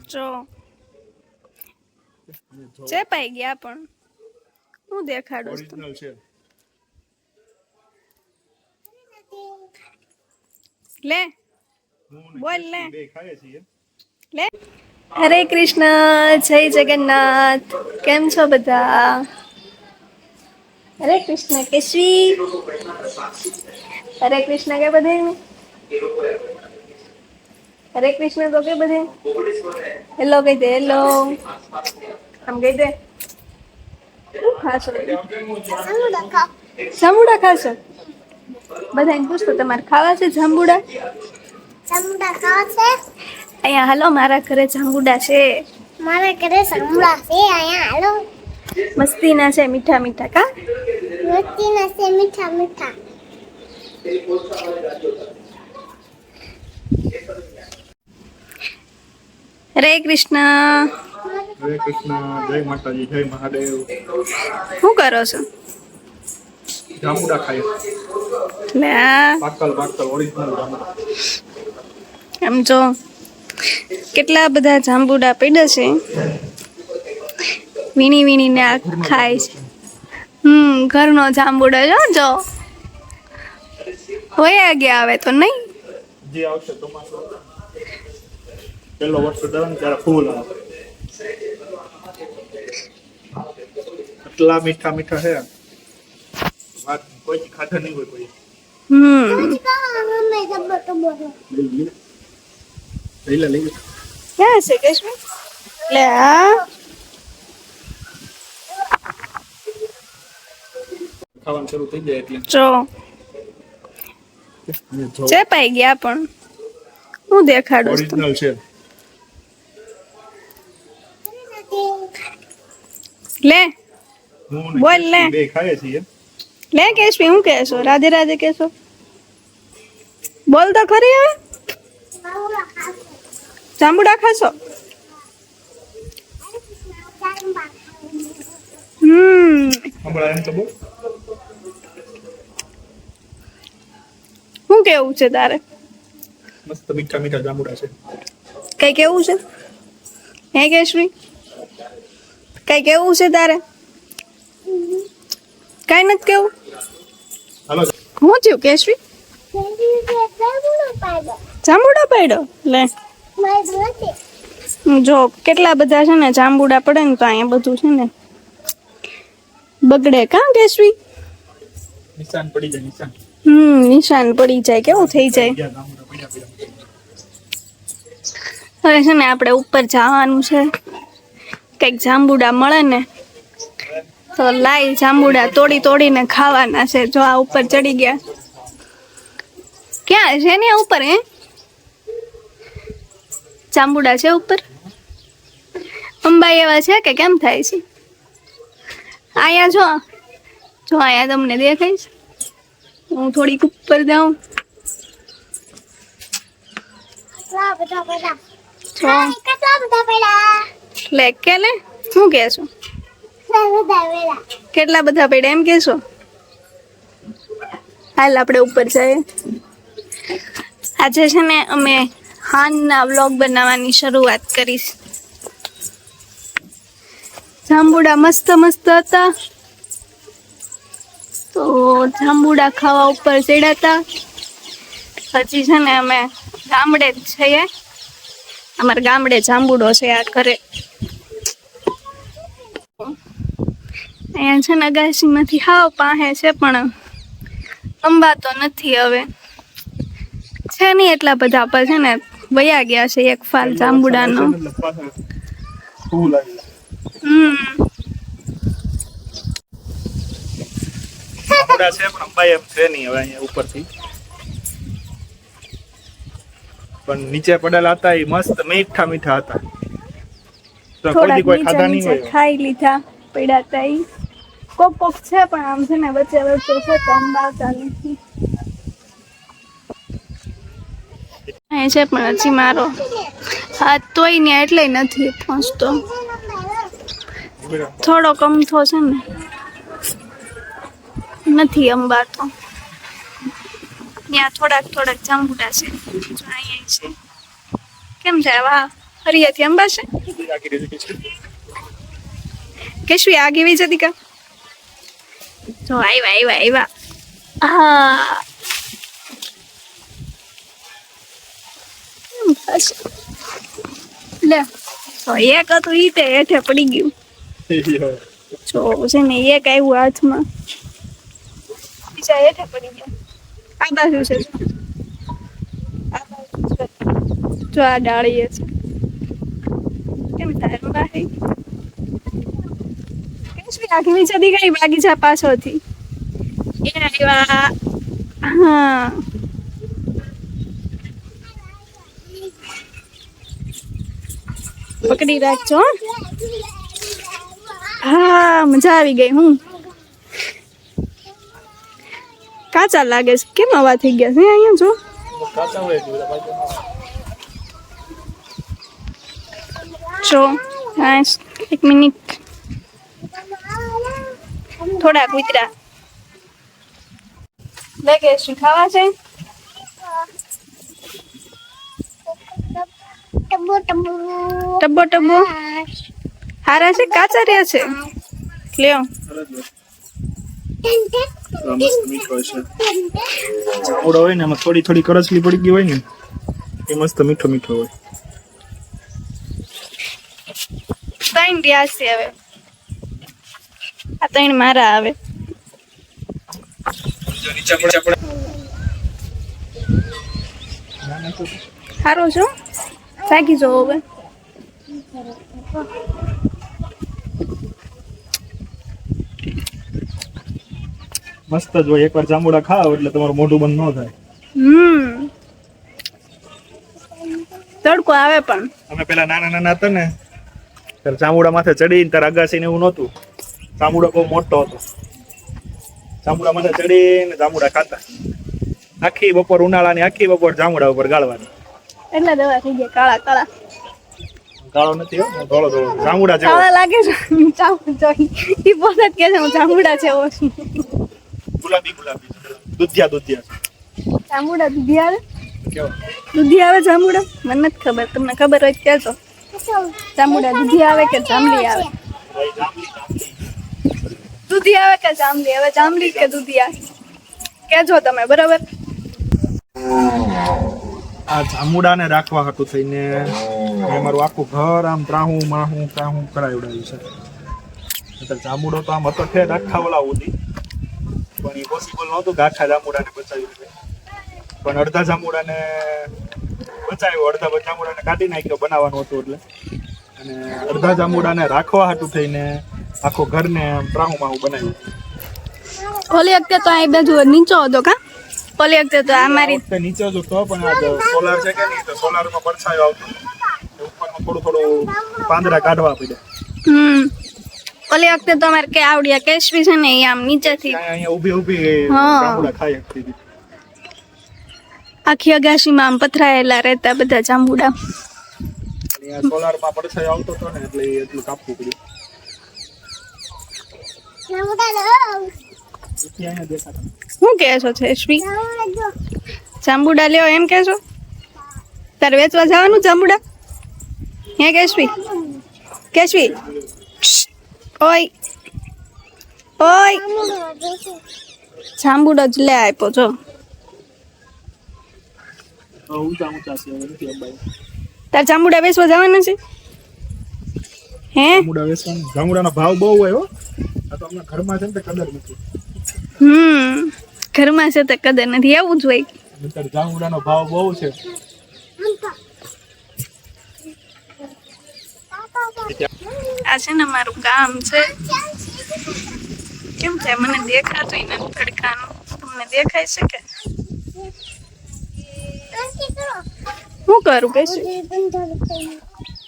જો ચેપાઈ ગયા પણ હું દેખાડું ઓરિજિનલ છે લે બોલ લે લે હરે કૃષ્ણ જય જગન્નાથ કેમ છો બધા હરે કૃષ્ણ કેશવી હરે કૃષ્ણ કે બધે હરે કૃષ્ણ તો કે બધે હેલો કહી દે હેલો આમ કહી દે શું ખાશો જાંબુડા ખાશો બધાને પૂછતો તમારે ખાવા છે જાંબુડા અહીંયા હાલો મારા ઘરે જાંબુડા છે મારા ઘરે જાંબુડા છે અહીંયા હાલો મસ્તીના છે મીઠા મીઠા કા મસ્તીના છે મીઠા મીઠા હરે કૃષ્ણ હરે કૃષ્ણ જય માતાજી જય મહાદેવ શું કરો છો જાંબુડા ખાય લે આ પાકલ ઓરિજિનલ જાંબુડા આમ જો કેટલા બધા જાંબુડા પડ્યા છે વીણી વીણીને આ ખાય છે ઘરનો જાંબુડો જો હોય ગયા આવે તો નહીં જે આવશે ચોમાસું પેલો વર્ષ દરમિયાન ત્યારે ફૂલ આવે આટલા મીઠા મીઠા છે વાત કોઈ ખાધા નહીં હોય કોઈ લઈ ક્યાં છે કેશવી લે આ ખાવાનું શરૂ થઈ જાય એટલે જો ચેપાઈ ગયા પણ હું દેખાડું ઓરિજિનલ છે લે બોલ લે બે ખાઈએ છીએ લે કેશવી હું કહેશો રાધે રાધે કહેશો બોલ તો ખરી હવે જાંબુડા ખાશો હમણાં એમ તો બહુ શું કેવું છે તારે મસ્ત મીઠા મીઠા જાંબુડા છે કઈ કેવું છે હે કેશવી કઈ કેવું છે તારે કઈ નથી કેવું હાલો હું થયું કેશવી જાંબુડા પડ્યો લે જો કેટલા બધા છે ને જાંબુડા પડે ને તો અહીંયા બધું છે ને બગડે કાં કેશવી નિશાન પડી જાય નિશાન નિશાન પડી જાય કેવું થઈ જાય જાંબુડા પડ્યા હવે છે ને આપણે ઉપર જવાનું છે કંઈક જાંબુડા મળે ને તો લાઈ જાંબુડા તોડીને ખાવાના છે જો આ ઉપર ચડી ગયા ક્યાં છે ને ઉપર હે જાંબુડા છે ઉપર અંબા એવા છે કે કેમ થાય છે અહીંયા જો અહીંયા તમને દેખાય છે હું થોડીક ઉપર જાઉં લે કે લે શું કહેશો કેટલા બધા પડ્યા એમ કહેશો હાલ આપણે ઉપર જઈએ આજે છે ને અમે હાનના વ્લોગ બનાવવાની શરૂઆત કરીશ જાંબુડા મસ્ત હતા તો જાંબુડા ખાવા ઉપર ચડ્યા હતા હજી છે ને અમે ગામડે જ છીએ અમારા ગામડે જાંબુડો છે આ ઘરે અહીંયા છે ને અગાસીમાંથી હાવ પાસે છે પણ અંબા તો નથી હવે છે નહીં એટલા બધા પર છે ને વયા ગયા છે એક ફાલ જાંબુડાનો ફૂલ આવી જાંબુડા છે પણ અંબાઈ એમ છે નહીં હવે અહીંયા ઉપરથી પણ નીચે પડેલા હતા એ મસ્ત મીઠા મીઠા હતા તો કોઈ કોઈ ખાધા નહીં હોય ખાઈ લીધા પડ્યા હતા ઈ કોક છે પણ આમ છે ને વચ્ચે છે તો અંબાવતા નથી અહીં છે પણ હજી મારો હાથ તોય ને એટલે નથી પહોંચતો થોડો કમથો છે ને નથી અંબાતો ત્યાં થોડાક જાંબુડા છે અહીંયા છે કેમ છે વાહ હરિયાથી અંબા છે આગી રહી છે. કેશવી આગી વી જતી કા જો આવ્યા હા બસ લે તો એક હતું ઈ તે હેઠે પડી ગયું જો છે ને એક આવ્યું હાથમાં બીજા હેઠે પડી ગયા આ બાજુ છે આ બાજુ છે જો આ ડાળીએ છે કેમ તાર બાહી કેશવી આખી નીચે દી ગઈ બાગીચા પાછળથી એ આવ્યા હા પકડી રાખજો હો. હા મજા આવી ગઈ હું કાચા લાગે છે કેમ આવા થઈ ગયા છે અહીંયા જો કાચા હોય એટલે જો હા 1 મિનિટ થોડા કુતરા લેકે શું ખાવા છે ટબ્બો હારા છે કાચા રહ્યા છે લ્યો મસ્ત મીઠો છે. ચામડો હોય ને એમાં થોડી થોડી કરચલી પડી ગઈ હોય ને એ મસ્ત મીઠો મીઠો હોય. 3 રહ્યા છે હવે આ 3 મારા આવે નીચે પડે સારું છો થાકી જો હવે મસ્ત જ હોય. એકવાર જાંબુડા ખાવ એટલે તમારું મોઢું બંધ ન થાય. તડકો આવે પણ અમે પેલા નાના હતા ને ત્યારે જાંબુડા માથે ચડીને ત્યારે અગાસી ને એવું નહોતું. જાંબુડો બહુ મોટો હતો. જાંબુડા માથે ચડીને જાંબુડા ખાતા. આખી બપોર ઉનાળાની આખી બપોર જાંબુડા ઉપર ગાળવાની. એટલે દવા થઈ ગયા કાળા ગાળો નથી હો, ધોળો જાંબુડા જેવો. કાળા લાગે છે ઈ પોતે જ કે છે હું જાંબુડા છે ગુલાબી દુધિયા જાંબુડા દૂધી આવે કેવો દૂધી આવે જાંબુડા મને નથી ખબર તમને ખબર હોય તો કહેજો જાંબુડા દૂધી આવે કે જાંબલી આવે દૂધી આવે કે જાંબલી હવે જાંબલી કે દૂધી આવે કહેજો તમે બરાબર આ જાંબુડાને રાખવા હાટું થઈને મેં મારું આખું ઘર આમ ત્રાહું માહું કાહું કરાવડાવ્યું છે. એટલે જાંબુડો તો આમ હતો ઠેર આખા ઓલા સુધી પણ એ પોસિબલ નહોતું કે આખા જાંબુડાને બચાવી શકે. પણ અડધા જાંબુડાને બચાવ્યો, અડધા જાંબુડાને કાઢી નાખ્યો બનાવવાનું હતું એટલે. અને અડધા જાંબુડાને રાખવા હાટું થઈને આખો ઘરને ત્રાહું માહું બનાવ્યું. ઓલી વખતે તો આ બાજુ નીચો હતો કા ઓલી વખતે તો અમારી વખતે નીચે જ હતો પણ આ સોલાર છે કે નહીં તો સોલારમાં પડછાયો આવતો ઉપરમાં થોડું પાંદડા કાઢવા પડ્યા. ઓલી વખતે તો અમારે કે આવડિયા કેશવી છે ને એ આમ નીચેથી અહીંયા ઊભી હા. જાંબુડા ખાઈ શકતી હતી. આખી અગાશીમાં આમ પથરાયેલા રહેતા બધા જાંબુડા અહીંયા સોલારમાં પડછાયો આવતો હતો ને એટલે એટલું કાપવું પડ્યું. અહીંયા દેખાતા શું કહેશો કેશવી જાંબુડા લ્યો એમ કહેશો તારે વેચવા જવાનું જાંબુડા હે કેશવી ઓય જાંબુડો જ લે આપ્યો જો ઊંચા છે હવે નથી અંબાઈ. તાર જાંબુડા વેચવા જવાના છે હે જાંબુડા વેચવાનું જાંબુડાનો ભાવ બહુ હોય હો. આ તો અમને ઘરમાં છે ને તે કદર નથી. ઘરમાં છે તો કદર નથી એવું જ હોય નહીંતર જાંબુડાનો ભાવ બહુ છે. આ છે ને મારું ગામ છે કેમ છે મને દેખાતું નથી તડકાનું તમને દેખાય છે કે શું કરું કશું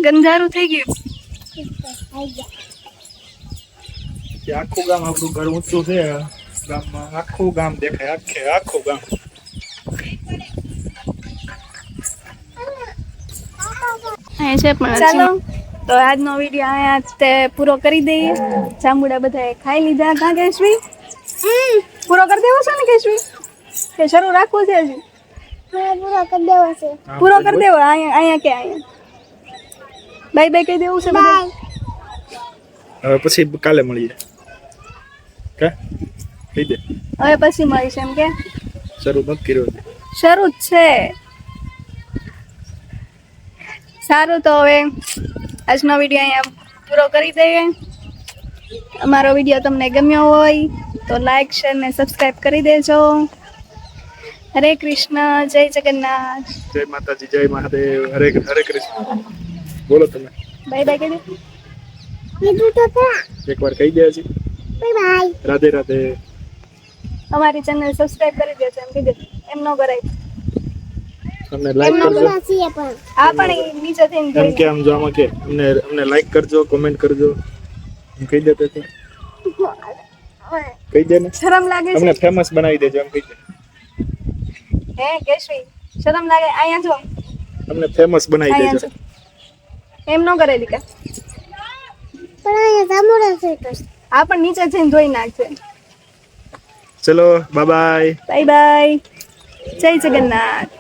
ગંધારું થઈ ગયું કે આખું ગામ આપણું ઘર ઊંચું છે. ગામમાં આખું ગામ દેખાય આખું ગામ. છે પણ ચાલો તો આજનો વિડીયો અહીંયા તે પૂરો કરી દઈએ. જાંબુડા બધાએ ખાઈ લીધા કા કેશવી પૂરો કરી દેવો છે ને કેશવી કે શરૂ રાખવો છે હજી પૂરો કરી દેવો છે. પૂરો કરી દેવો અહીંયા કે અહીંયા બાય બાય કહી દેવું છે બધા? હવે પછી કાલે મળીએ કે કહી દે હવે પછી મળીશ એમ કે શરૂ નથી કર્યો હજી. શરૂ જ છે. સારું તો હવે આજનો વિડીયો અહીંયા પૂરો કરી દઈએ. અમારો વિડીયો તમને ગમ્યો હોય તો લાઈક શેર ને સબસ્ક્રાઇબ કરી દેજો. હરે કૃષ્ણ, જય જગન્નાથ. જય માતાજી, જય મહાદેવ, હરે હરે કૃષ્ણ. બોલો તમે બાય બાય કહી દે. કીધું તો ખરા. એકવાર કહી દે હજી. Bye bye. રાધે રાધે. અમારી ચેનલ સબસ્ક્રાઇબ કરી દેજો એમ કીધું. એમ ન કરાય. અમને લાઈક એમનો કરજો. બનાસીએ પણ. આ પણ ઈ નીચે થઈને એમ જોઈ કે આમ જો આમાં કે અમને લાઈક કરજો, કોમેન્ટ કરજો. એમ કહી દે તો લે. કહી દે ને. શરમ લાગે છે અમને ફેમસ બનાવી દેજો એમ કહી દે. હે કેશવી? શરમ લાગે? અહીંયા જો, અમને ફેમસ બનાવી અહીંયા દેજો. જો. એમ ન કરે દીકા. પણ અહીંયા સામોડા છે તો. આ પણ નીચે થઈને ધોઈ નાખશે. ચલો બાય બાય. Bye bye. જય જગન્નાથ.